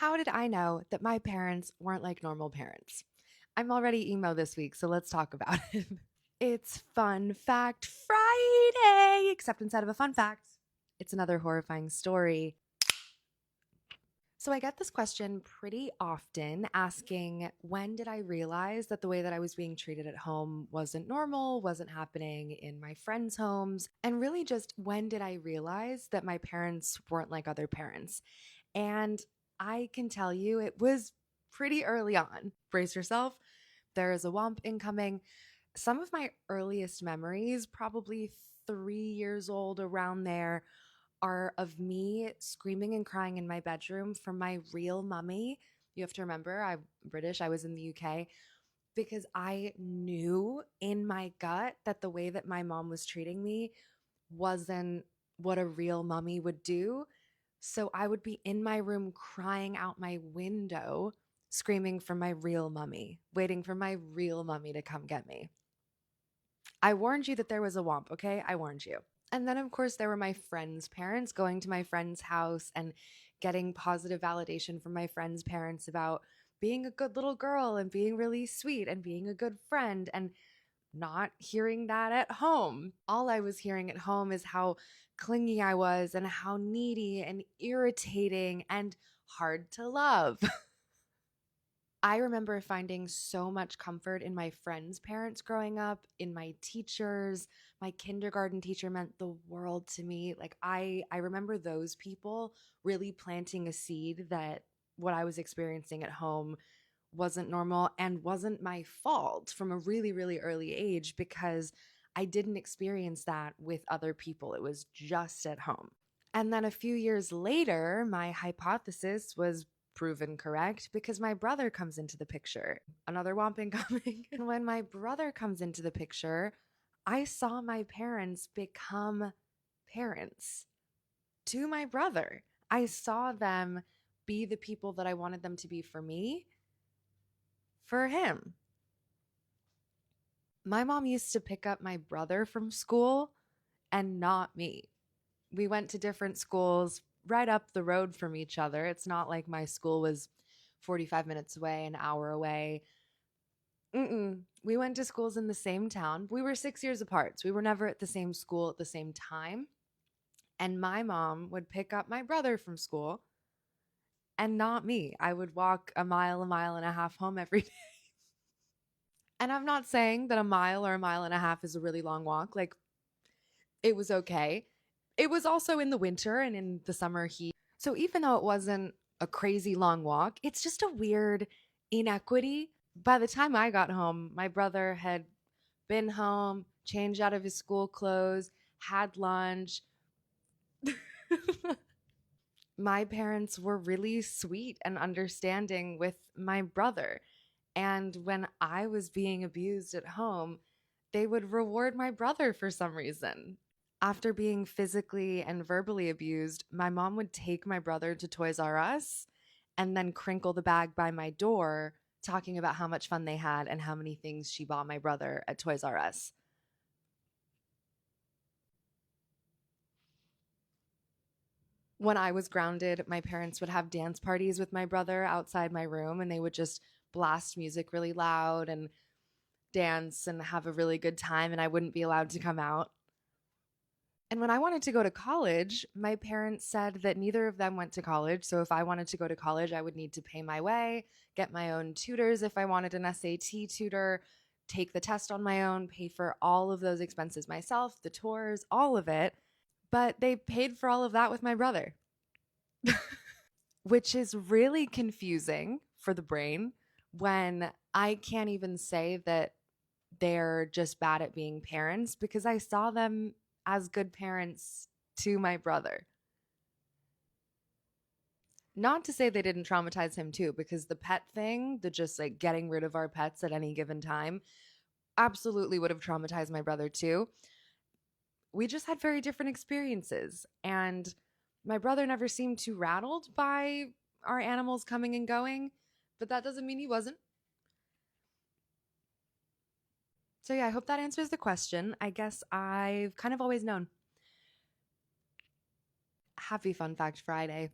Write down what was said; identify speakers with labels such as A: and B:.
A: How did I know that my parents weren't like normal parents? I'm already emo this week, so let's talk about it. It's Fun Fact Friday, except instead of a fun fact, it's another horrifying story. So I get this question pretty often asking, when did I realize that the way that I was being treated at home wasn't normal, wasn't happening in my friends' homes, and really just when did I realize that my parents weren't like other parents? And I can tell you it was pretty early on. Brace yourself. There is a womp incoming. Some of my earliest memories, probably 3 years old, around there, are of me screaming and crying in my bedroom for my real mummy. You have to remember, I'm British, I was in the UK, because I knew in my gut that the way that my mom was treating me wasn't what a real mummy would do. So I would be in my room crying out my window, screaming for my real mummy, waiting for my real mummy to come get me. I warned you that there was a womp, okay? I warned you. And then, of course, there were my friends' parents, going to my friend's house and getting positive validation from my friends' parents about being a good little girl and being really sweet and being a good friend, and not hearing that at home. All I was hearing at home is how clingy I was and how needy and irritating and hard to love. I remember finding so much comfort in my friends' parents growing up, in my teachers. My kindergarten teacher meant the world to me. Like I remember those people really planting a seed that what I was experiencing at home wasn't normal and wasn't my fault from a really, really early age, because I didn't experience that with other people. It was just at home. And then a few years later, my hypothesis was proven correct because my brother comes into the picture. Another whomping coming. And when my brother comes into the picture, I saw my parents become parents to my brother. I saw them be the people that I wanted them to be for me, for him. My mom used to pick up my brother from school and not me. We went to different schools right up the road from each other. It's not like my school was 45 minutes away, an hour away. We went to schools in the same town. We were 6 years apart, so we were never at the same school at the same time. And my mom would pick up my brother from school and not me. I would walk a mile and a half home every day. And I'm not saying that a mile or a mile and a half is a really long walk. Like, it was okay. It was also in the winter and in the summer heat. So even though it wasn't a crazy long walk, it's just a weird inequity. By the time I got home, my brother had been home, changed out of his school clothes, had lunch. My parents were really sweet and understanding with my brother. And when I was being abused at home, they would reward my brother for some reason. After being physically and verbally abused, my mom would take my brother to Toys R Us and then crinkle the bag by my door, talking about how much fun they had and how many things she bought my brother at Toys R Us. When I was grounded, my parents would have dance parties with my brother outside my room, and they would just blast music really loud and dance and have a really good time, and I wouldn't be allowed to come out. And when I wanted to go to college, my parents said that neither of them went to college. So if I wanted to go to college, I would need to pay my way, get my own tutors if I wanted an SAT tutor, take the test on my own, pay for all of those expenses myself, the tours, all of it. But they paid for all of that with my brother, which is really confusing for the brain when I can't even say that they're just bad at being parents, because I saw them as good parents to my brother. Not to say they didn't traumatize him too, because the pet thing, the just like getting rid of our pets at any given time, absolutely would have traumatized my brother too. We just had very different experiences. And my brother never seemed too rattled by our animals coming and going, but that doesn't mean he wasn't. So, yeah, I hope that answers the question. I guess I've kind of always known. Happy Fun Fact Friday.